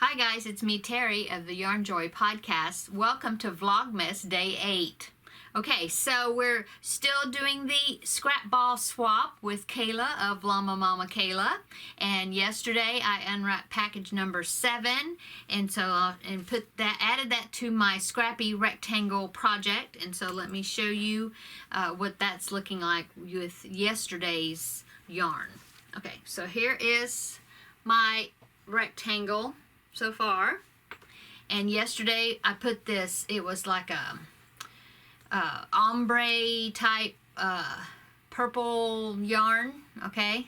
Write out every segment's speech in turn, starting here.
Hi guys, it's me Terry of the Yarnjoy podcast. Welcome to Vlogmas Day 8. Okay, so we're still doing the scrap ball swap with Kayla of Llama Mama Kayla. And yesterday I unwrapped package number 7, and so added that to my Scrappy Rectangle project. And so let me show you what that's looking like with yesterday's yarn. Okay, so here is my rectangle so far, and yesterday I put this, it was like a ombre type purple yarn, okay,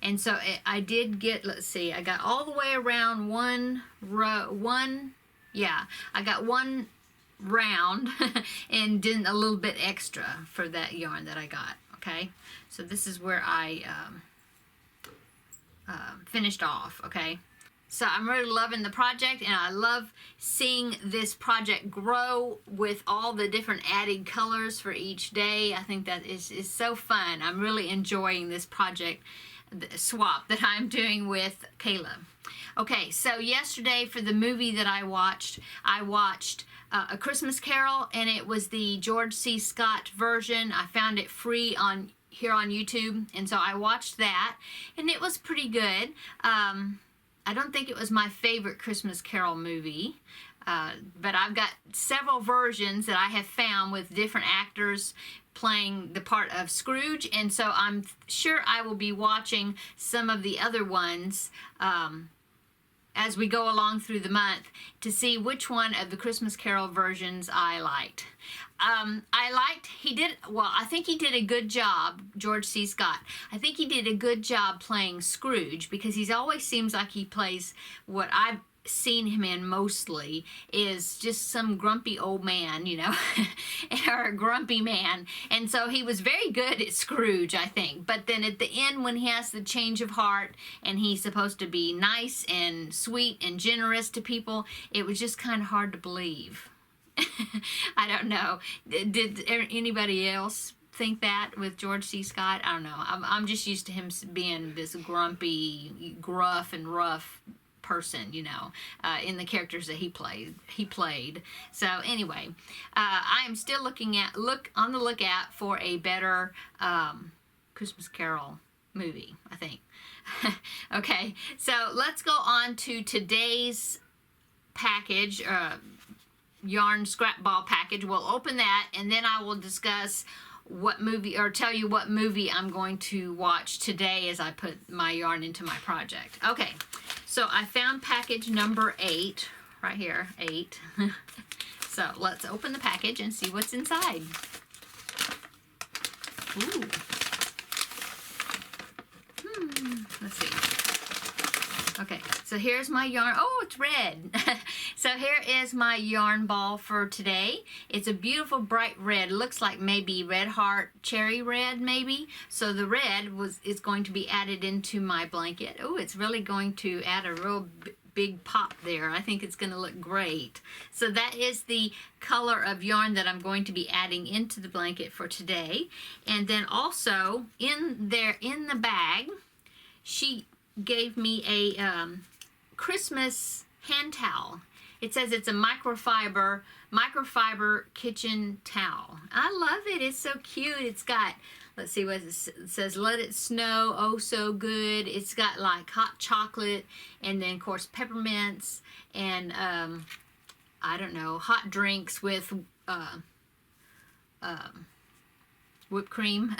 and so I did get, let's see, I got all the way around one round I got one round and did a little bit extra for that yarn that I got. Okay, so this is where I finished off. Okay, so I'm really loving the project, and I love seeing this project grow with all the different added colors for each day. I think that is so fun. I'm really enjoying this project, the swap that I'm doing with Kayla. Okay, so yesterday for the movie that I watched A Christmas Carol, and it was the George C. Scott version. I found it free here on YouTube, and so I watched that, and it was pretty good. I don't think it was my favorite Christmas Carol movie, but I've got several versions that I have found with different actors playing the part of Scrooge, and so I'm sure I will be watching some of the other ones as we go along through the month to see which one of the Christmas Carol versions I liked. I think he did a good job, George C. Scott. I think he did a good job playing Scrooge, because he always seems like he plays, what I've seen him in mostly is just some grumpy old man, you know, or a grumpy man. And so he was very good at Scrooge, I think. But then at the end, when he has the change of heart and he's supposed to be nice and sweet and generous to people, it was just kind of hard to believe. I don't know. Did anybody else think that with George C. Scott? I don't know. I'm just used to him being this grumpy, gruff, and rough person, you know, in the characters that he played. So anyway, I am still on the lookout for a better Christmas Carol movie, I think. Okay, so let's go on to today's package, yarn scrap ball package. We'll open that, and then I will discuss what movie, or tell you what movie I'm going to watch today as I put my yarn into my project. Okay, so I found package number 8 right here, 8. So let's open the package and see what's inside. Ooh. Let's see. Okay, so here's my yarn. Oh, it's red. So here is my yarn ball for today. It's a beautiful bright red. Looks like maybe red heart cherry red, maybe. So the red is going to be added into my blanket. Oh, it's really going to add a real big pop there. I think it's going to look great. So that is the color of yarn that I'm going to be adding into the blanket for today. And then also in the bag, she gave me a Christmas hand towel. It says it's a microfiber kitchen towel. I love it. It's so cute. It's got, let's see what it says, let it snow, oh so good. It's got like hot chocolate, and then of course peppermints, and I don't know, hot drinks with whipped cream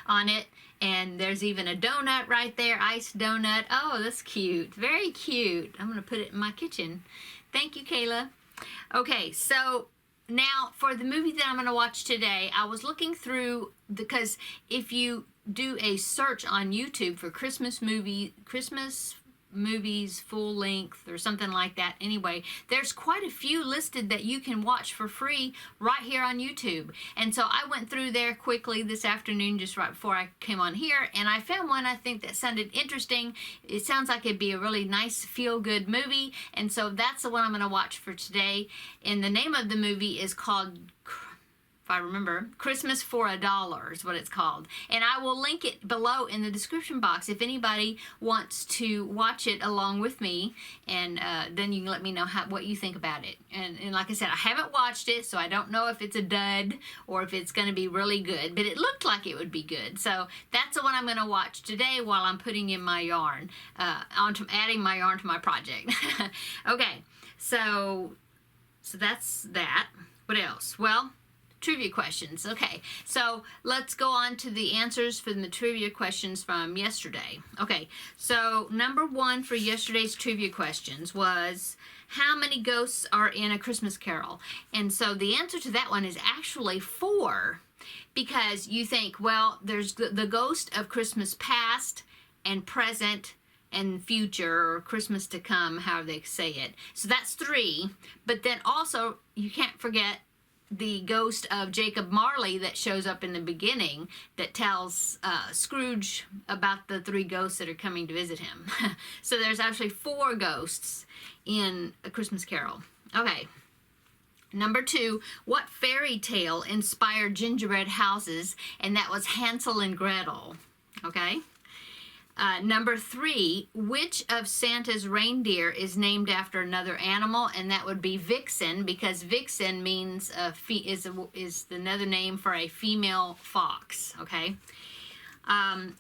on it, and there's even a donut right there, iced donut. Oh, that's cute, very cute. I'm gonna put it in my kitchen. Thank you, Kayla. Okay, so now for the movie that I'm gonna watch today, I was looking through, because if you do a search on YouTube for Christmas movies full length or something like that, anyway, there's quite a few listed that you can watch for free right here on YouTube. And so I went through there quickly this afternoon, just right before I came on here, and I found one I think that sounded interesting. It sounds like it'd be a really nice feel-good movie, and so that's the one I'm going to watch for today. And the name of the movie is called if I remember. Christmas for $1 is what it's called. And I will link it below in the description box if anybody wants to watch it along with me. And then you can let me know what you think about it. And like I said, I haven't watched it, so I don't know if it's a dud or if it's going to be really good. But it looked like it would be good. So that's the one I'm going to watch today while I'm putting in my yarn, adding my yarn to my project. Okay, so that's that. What else? Well, trivia questions. Okay, so let's go on to the answers for the trivia questions from yesterday. Okay, so number one for yesterday's trivia questions was, how many ghosts are in A Christmas Carol? And so the answer to that one is actually 4, because you think, well, there's the ghost of Christmas past and present and future, or Christmas to come, however they say it. So that's 3, but then also you can't forget the ghost of Jacob Marley that shows up in the beginning that tells Scrooge about the 3 ghosts that are coming to visit him. So there's actually 4 ghosts in A Christmas Carol. Okay. Number 2, what fairy tale inspired gingerbread houses? And that was Hansel and Gretel. Okay. Number 3, which of Santa's reindeer is named after another animal? And that would be Vixen, because Vixen means is another name for a female fox. Okay.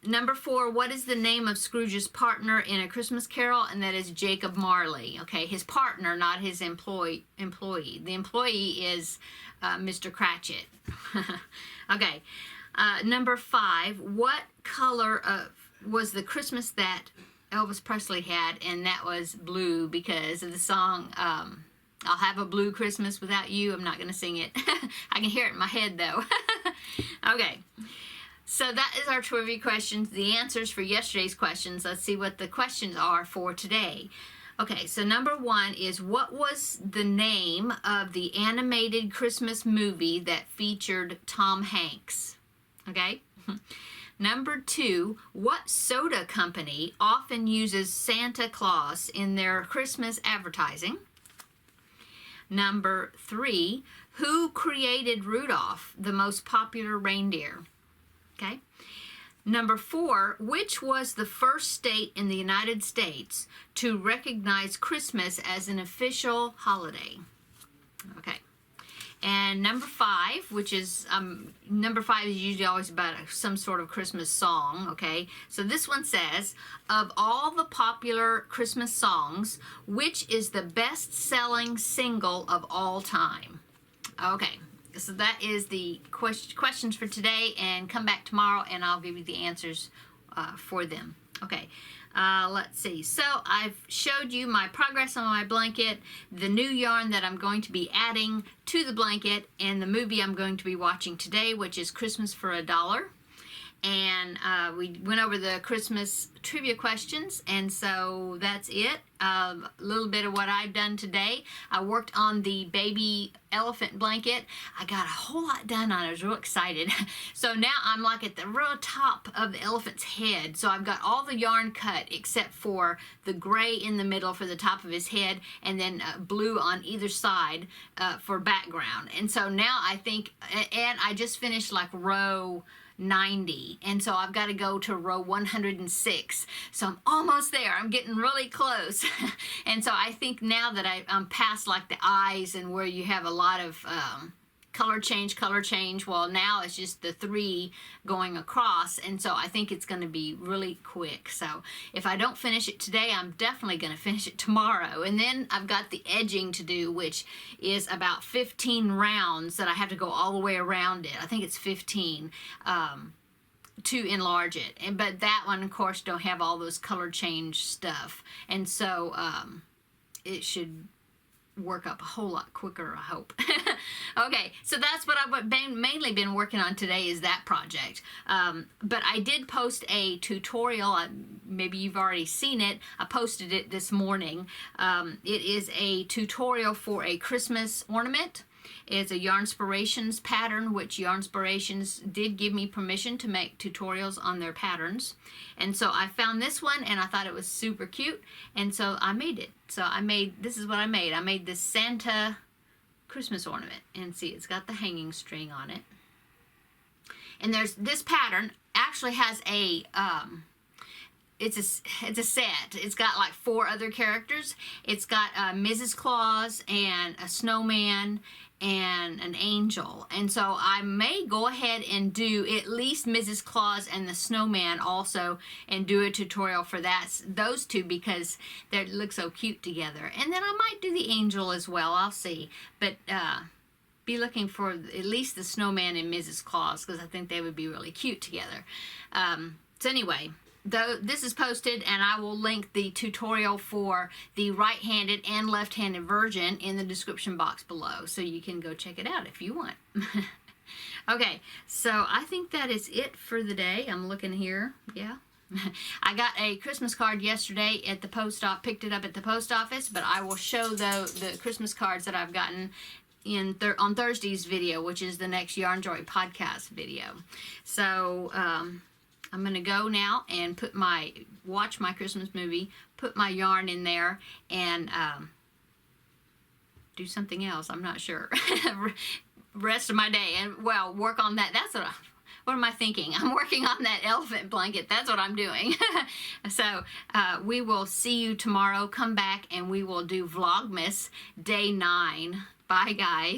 Number 4, what is the name of Scrooge's partner in A Christmas Carol? And that is Jacob Marley. Okay, his partner, not his employee. The employee is Mr. Cratchit. Okay. Number 5, what color was the Christmas that Elvis Presley had? And that was blue, because of the song, I'll Have a Blue Christmas Without You. I'm not going to sing it. I can hear it in my head, though. Okay. So that is our trivia questions, the answers for yesterday's questions. Let's see what the questions are for today. Okay, so number 1 is, what was the name of the animated Christmas movie that featured Tom Hanks? Okay. Number 2, what soda company often uses Santa Claus in their Christmas advertising? Number 3, who created Rudolph, the most popular reindeer? Okay. Number 4, which was the first state in the United States to recognize Christmas as an official holiday? Okay. And number 5, which is, number 5 is usually always about some sort of Christmas song, okay? So this one says, of all the popular Christmas songs, which is the best-selling single of all time? Okay. So that is the questions for today, and come back tomorrow and I'll give you the answers for them. Okay, let's see. So I've showed you my progress on my blanket, the new yarn that I'm going to be adding to the blanket, and the movie I'm going to be watching today, which is Christmas for $1. And we went over the Christmas trivia questions, and so that's it. A little bit of what I've done today. I worked on the baby elephant blanket. I got a whole lot done on it. I was real excited. So now I'm like at the real top of the elephant's head. So I've got all the yarn cut except for the gray in the middle for the top of his head, and then blue on either side for background. And so now I think, and I just finished like row 90, and so I've got to go to row 106, so I'm almost there. I'm getting really close. And so I think now that I'm past like the eyes and where you have a lot of color change, well, now it's just the 3 going across, and so I think it's going to be really quick. So if I don't finish it today, I'm definitely going to finish it tomorrow. And then I've got the edging to do, which is about 15 rounds that I have to go all the way around it. I think it's 15 to enlarge it. But that one, of course, don't have all those color change stuff, and so it should work up a whole lot quicker, I hope. Okay, so that's what I've mainly been working on today, is that project. But I did post a tutorial. Maybe you've already seen it. I posted it this morning. It is a tutorial for a Christmas ornament. It's a Yarnspirations pattern, which Yarnspirations did give me permission to make tutorials on their patterns. And so I found this one and I thought it was super cute, and so I made it. So this is what I made. I made this Santa Christmas ornament. And see, it's got the hanging string on it. And there's this pattern actually has a it's a set. It's got like 4 other characters. It's got Mrs. Claus and a snowman and an angel. And so I may go ahead and do at least Mrs. Claus and the snowman also, and do a tutorial for those 2, because they look so cute together. And then I might do the angel as well. I'll see. But be looking for at least the snowman and Mrs. Claus, because I think they would be really cute together. So anyway, this is posted, and I will link the tutorial for the right-handed and left-handed version in the description box below, so you can go check it out if you want. Okay, so I think that is it for the day. I'm looking here. Yeah. I got a Christmas card yesterday at the post office, picked it up at the post office, but I will show the Christmas cards that I've gotten on Thursday's video, which is the next Yarnjoy podcast video. So, I'm going to go now and watch my Christmas movie, put my yarn in there, and do something else. I'm not sure. Rest of my day, and well, work on that. What am I thinking? I'm working on that elephant blanket. That's what I'm doing. So we will see you tomorrow. Come back and we will do Vlogmas Day 9. Bye, guys.